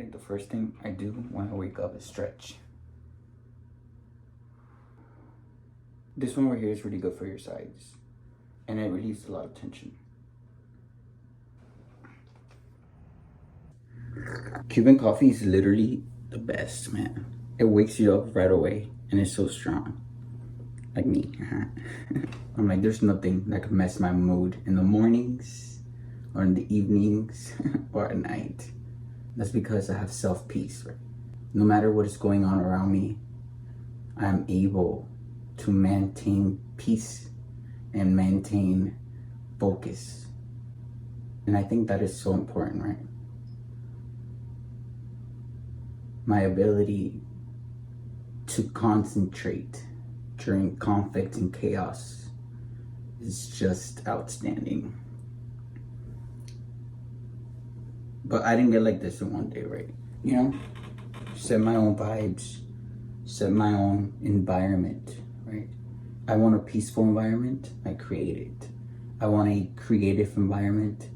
Like the first thing I do when I wake up is stretch. This one right here is really good for your sides, and it relieves a lot of tension. Cuban coffee is literally the best, man. It wakes you up right away, and it's so strong. Like me. I'm like, there's nothing that could mess my mood in the mornings, or in the evenings, or at night. That's because I have self-peace, right? No matter what is going on around me, I am able to maintain peace and maintain focus. And I think that is so important, right? My ability to concentrate during conflict and chaos is just outstanding. But I didn't get like this in one day, right? You know, set my own vibes, set my own environment, right? I want a peaceful environment, I create it. I want a creative environment,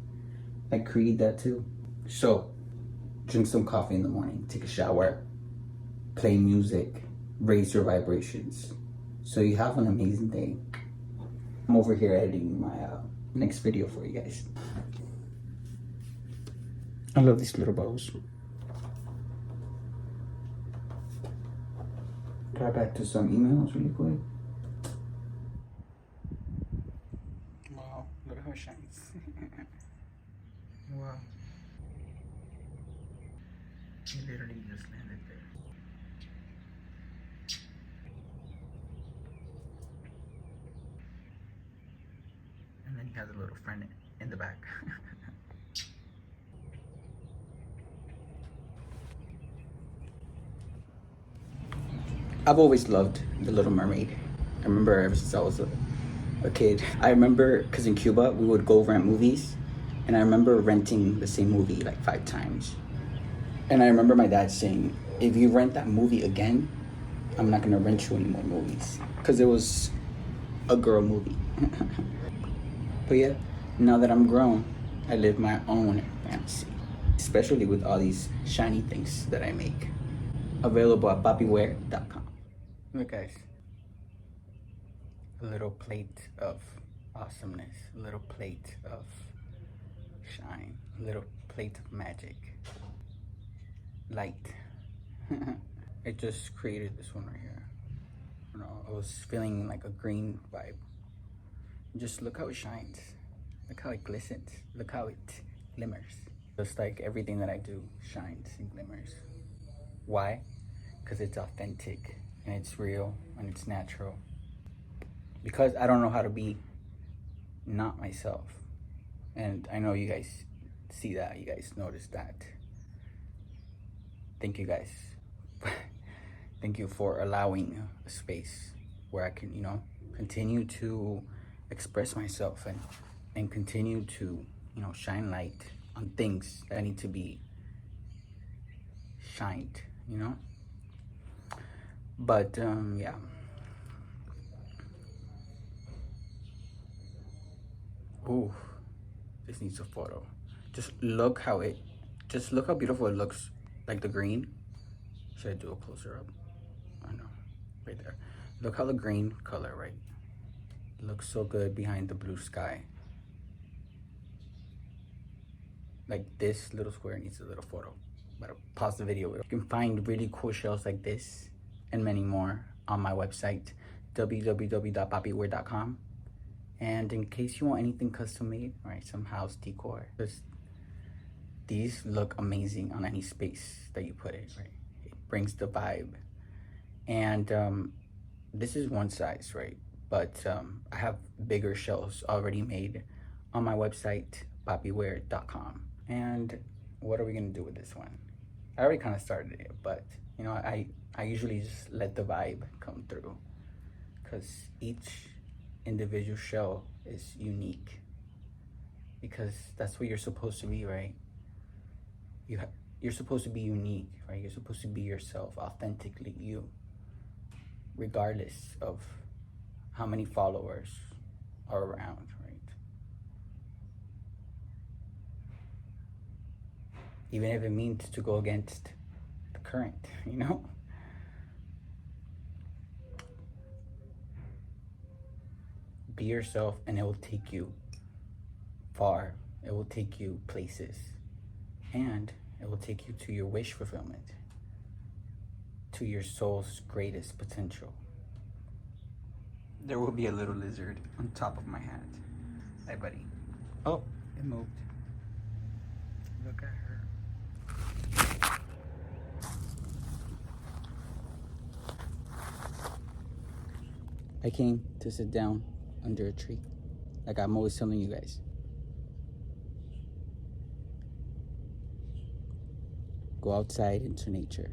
I create that too. So, drink some coffee in the morning, take a shower, play music, raise your vibrations. So you have an amazing day. I'm over here editing my next video for you guys. I love these little bows. Try back to some emails really quick. Wow, look how it shines. Wow. He literally just landed there. And then he has a little friend in the back. I've always loved The Little Mermaid. I remember ever since I was a kid. I remember, because in Cuba, we would go rent movies. And I remember renting the same movie like 5 times. And I remember my dad saying, if you rent that movie again, I'm not gonna rent you any more movies. Because it was a girl movie. But yeah, now that I'm grown, I live my own fantasy. Especially with all these shiny things that I make. Available at papiwear.com. Look guys, a little plate of awesomeness, a little plate of shine, a little plate of magic, light. I just created this one right here. You know, I was feeling like a green vibe. Just look how it shines, look how it glistens, look how it glimmers. Just like everything that I do shines and glimmers. Why? Because it's authentic and it's real and it's natural. Because I don't know how to be not myself. And I know you guys see that, you guys notice that. Thank you guys. Thank you for allowing a space where I can, you know, continue to express myself and continue to, you know, shine light on things that need to be shined, you know? But yeah. Ooh, this needs a photo. Just look how beautiful it looks, like the green. Should I do a closer up? I know, right there. Look how the green color, right? It looks so good behind the blue sky. Like this little square needs a little photo. But I'll pause the video. You can find really cool shells like this and many more on my website, www.papiwear.com. And in case you want anything custom made, right, some house decor, these look amazing on any space that you put it, right? It brings the vibe. And this is one size, right? But I have bigger shells already made on my website, papiwear.com. And what are we gonna do with this one? I already kind of started it, but you know, I usually just let the vibe come through, because each individual shell is unique, because that's what you're supposed to be, right? You're supposed to be unique, right? You're supposed to be yourself, authentically you, regardless of how many followers are around, right? even if it means to go against the current, you know? Be yourself, and it will take you far. It will take you places, and it will take you to your wish fulfillment, to your soul's greatest potential. There will be a little lizard on top of my hat. Hi, buddy. Oh, it moved. Look at her. I came to sit down under a tree, like I'm always telling you guys. Go outside into nature.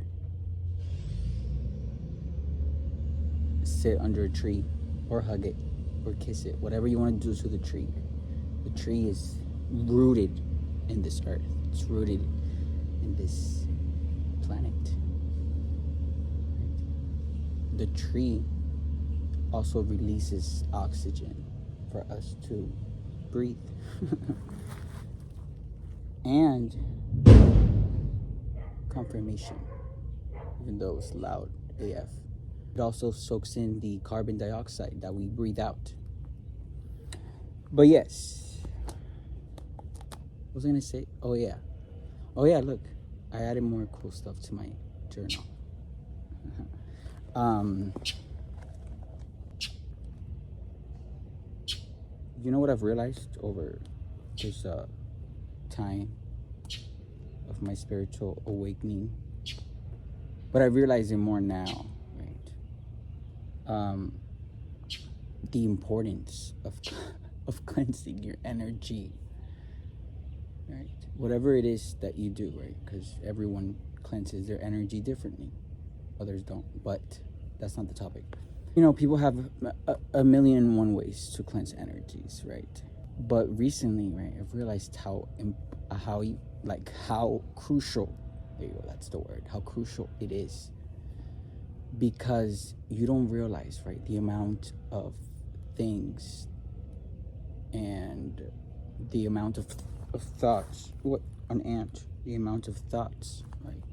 Sit under a tree, or hug it, or kiss it, whatever you want to do to the tree. The tree is rooted in this earth. It's rooted in this planet. The tree also releases oxygen for us to breathe. And confirmation, even though it's loud AF. It also soaks in the carbon dioxide that we breathe out. But yes, what was I gonna say? Oh yeah, look, I added more cool stuff to my journal. You know what I've realized over this time of my spiritual awakening, but I realize it more now, right? The importance of cleansing your energy, right? Whatever it is that you do, right? Because everyone cleanses their energy differently. Others don't, but that's not the topic. You know, people have a million and one ways to cleanse energies, right? But recently, right, I've realized how crucial, there you go, that's the word, how crucial it is. Because you don't realize, right, the amount of things and the amount of thoughts, what, an ant, the amount of thoughts, right?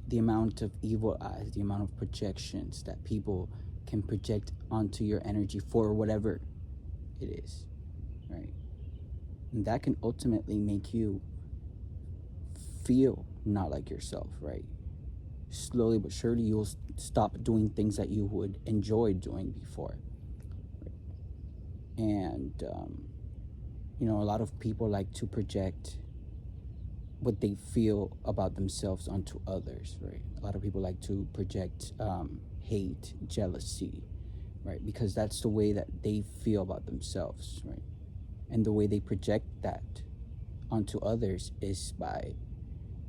The amount of evil eyes, the amount of projections that people can project onto your energy for whatever it is, right? And that can ultimately make you feel not like yourself, right? Slowly but surely, you'll stop doing things that you would enjoy doing before. And, you know, a lot of people like to project what they feel about themselves onto others, right? A lot of people like to project hate, jealousy, right? Because that's the way that they feel about themselves, right? And the way they project that onto others is by,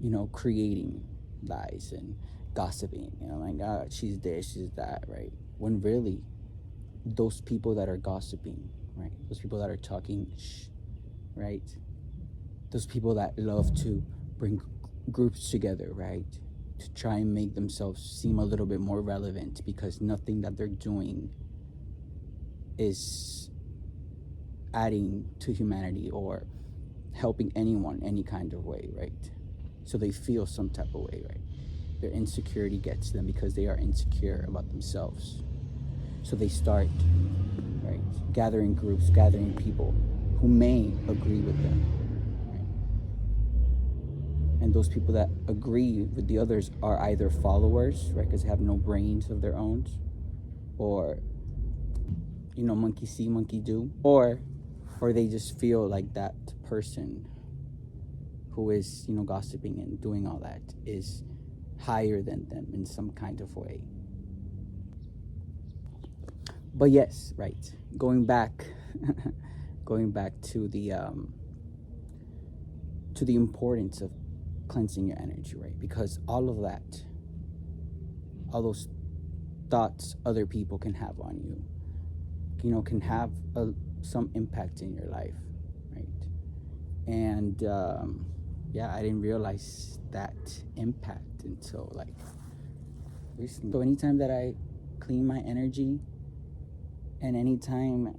you know, creating lies and gossiping. You know, like, oh, she's this, she's that, right? When really, those people that are gossiping, right? Those people that are talking right? Those people that love to bring groups together, right? To try and make themselves seem a little bit more relevant, because nothing that they're doing is adding to humanity or helping anyone any kind of way, right? So they feel some type of way, right? Their insecurity gets them because they are insecure about themselves. So they start, right, gathering groups, gathering people who may agree with them, right? And those people that agree with the others are either followers, right, because they have no brains of their own, or, you know, monkey see, monkey do, or they just feel like that person who is, you know, gossiping and doing all that is higher than them in some kind of way. But yes, right, going back to the importance of cleansing your energy, right? Because all of that, all those thoughts other people can have on you, you know, can have some impact in your life, right? And yeah, I didn't realize that impact until like recently. So anytime that I clean my energy, and anytime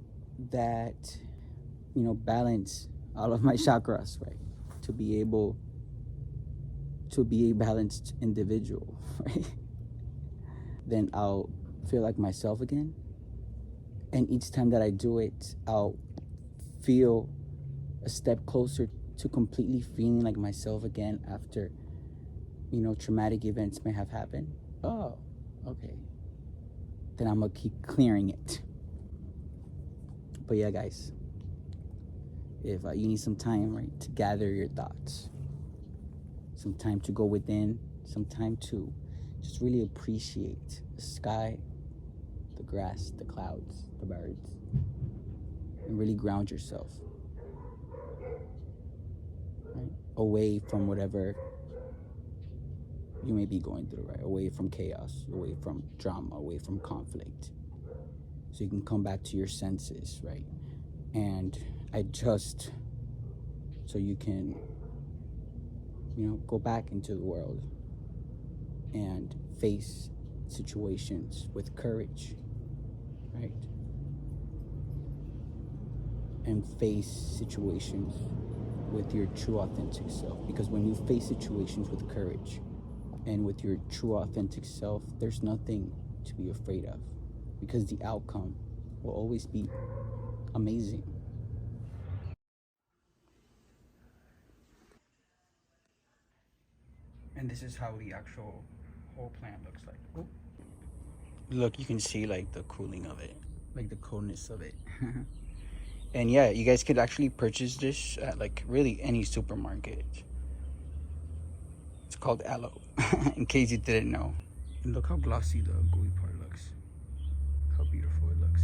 that, you know, balance all of my chakras, right, to be able to be a balanced individual, right? Then I'll feel like myself again. And each time that I do it, I'll feel a step closer to completely feeling like myself again after, you know, traumatic events may have happened. Oh, okay. Then I'm gonna keep clearing it. But yeah, guys, if you need some time, right, to gather your thoughts, some time to go within, some time to just really appreciate the sky, the grass, the clouds, the birds, and really ground yourself, right? Away from whatever you may be going through, right? Away from chaos, away from drama, away from conflict. So you can come back to your senses, right? And adjust so you can, you know, go back into the world and face situations with courage, right? And face situations with your true authentic self. Because when you face situations with courage and with your true authentic self, there's nothing to be afraid of, because the outcome will always be amazing. And this is how the actual whole plant looks like. Oh. Look, you can see like the cooling of it, like the coolness of it. And yeah, you guys could actually purchase this at like really any supermarket. It's called Aloe, in case you didn't know. And look how glossy the gooey part looks. How beautiful it looks.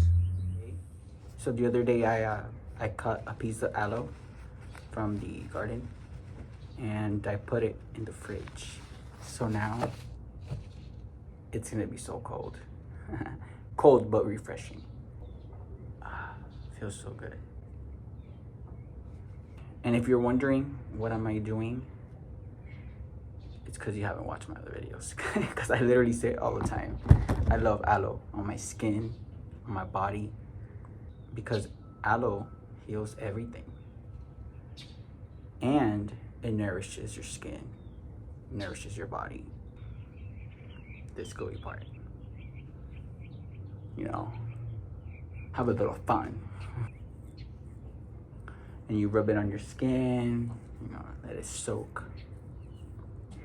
So the other day I cut a piece of aloe from the garden and I put it in the fridge. So now it's gonna be so cold. Cold but refreshing. Feels so good. And if you're wondering what am I doing, it's because you haven't watched my other videos. Because I literally say it all the time. I love aloe on my skin, on my body, because aloe heals everything. And it nourishes your skin, nourishes your body. This gooey part. You know, have a little fun. And you rub it on your skin, you know, let it soak.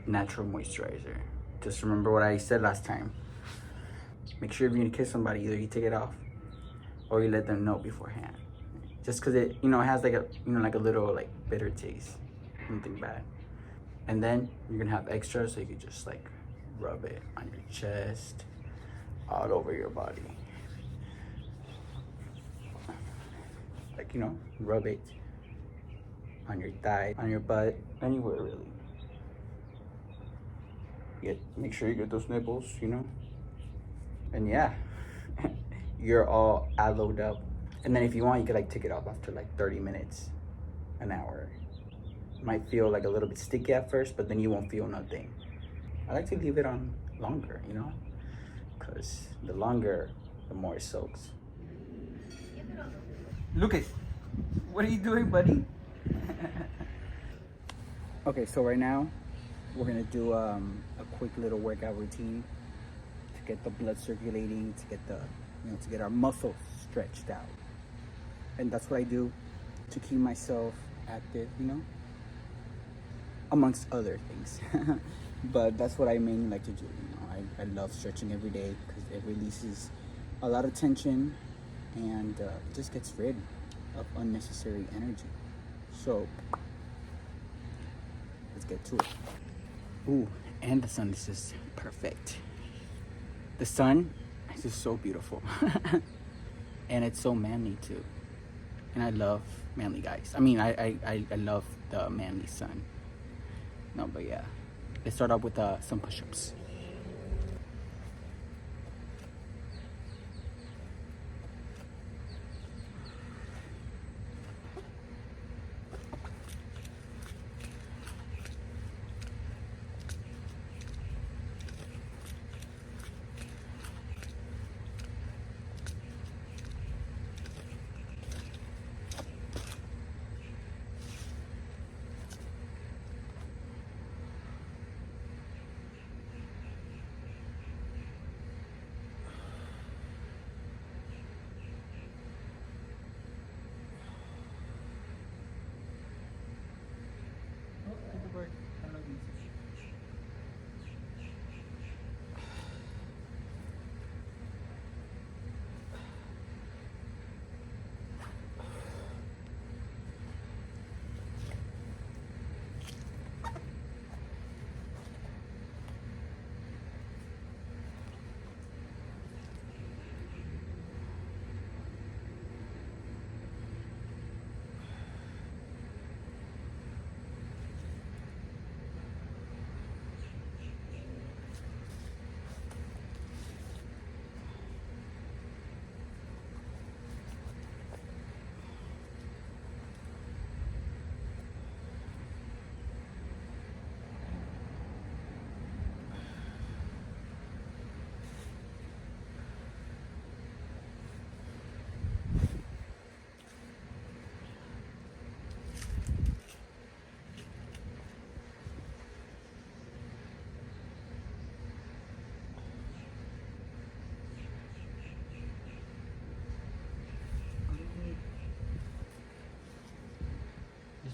Natural moisturizer. Just remember what I said last time. Make sure if you're gonna kiss somebody, either you take it off or you let them know beforehand. Just cause it, you know, it has like a, you know, like a little like bitter taste, nothing bad. And then you're gonna have extra, so you can just like rub it on your chest, all over your body. Like, you know, rub it on your thigh, on your butt, anywhere really. Make sure you get those nipples, you know? And yeah, you're all aloed up. And then if you want, you could like take it off after like 30 minutes, an hour. It might feel like a little bit sticky at first, but then you won't feel nothing. I like to leave it on longer, you know? Because the longer, the more it soaks. Lucas, what are you doing, buddy? Okay, so right now, we're gonna do a quick little workout routine to get the blood circulating, to get the, you know, to get our muscles stretched out. And that's what I do to keep myself active, you know, amongst other things. But that's what I mainly like to do. You know, I love stretching every day because it releases a lot of tension and it just gets rid of unnecessary energy. So let's get to it. Ooh, and the sun is just perfect. The sun is just so beautiful. And it's so manly too. And I love manly guys. I mean, I love the manly sun. No, but yeah. Let's start off with some push-ups.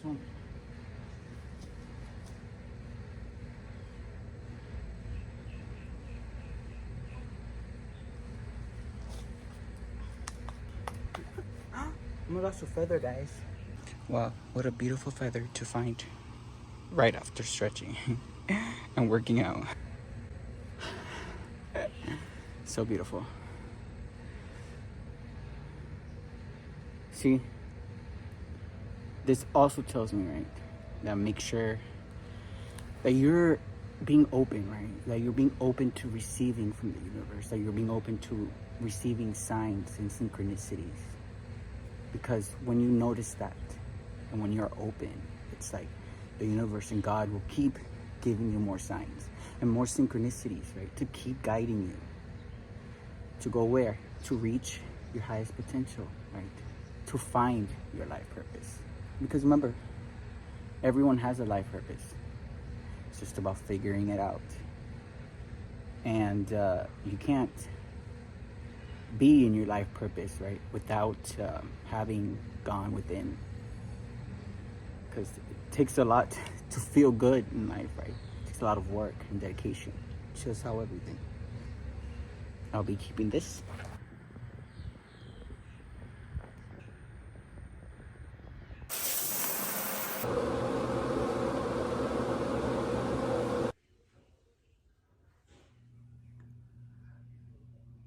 one. Oh my gosh, a feather, guys. Wow, what a beautiful feather to find right after stretching and working out. So beautiful. See, this also tells me, right, that make sure that you're being open, right? That you're being open to receiving from the universe, that you're being open to receiving signs and synchronicities. Because when you notice that, and when you're open, it's like the universe and God will keep giving you more signs and more synchronicities, right? To keep guiding you. To go where? To reach your highest potential, right? To find your life purpose. Because remember, everyone has a life purpose. It's just about figuring it out. And you can't be in your life purpose, right, without having gone within. Because it takes a lot to feel good in life, right? It takes a lot of work and dedication. Just how everything. I'll be keeping this.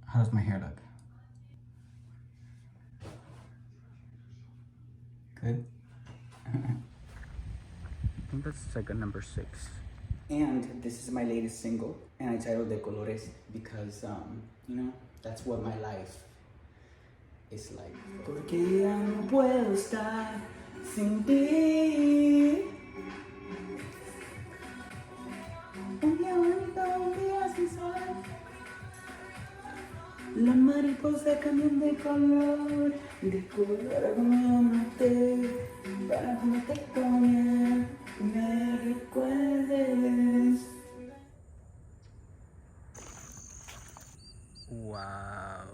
How does my hair look? Good? I think that's like a number 6. And this is my latest single, and I titled De Colores because, you know, that's what my life is like. Porque ya no puedo estar sin ti. Un día bonito, un día sin sol. La mariposa cambian de color como yo noté, para que no te extrañe, me recuerdes. Wow.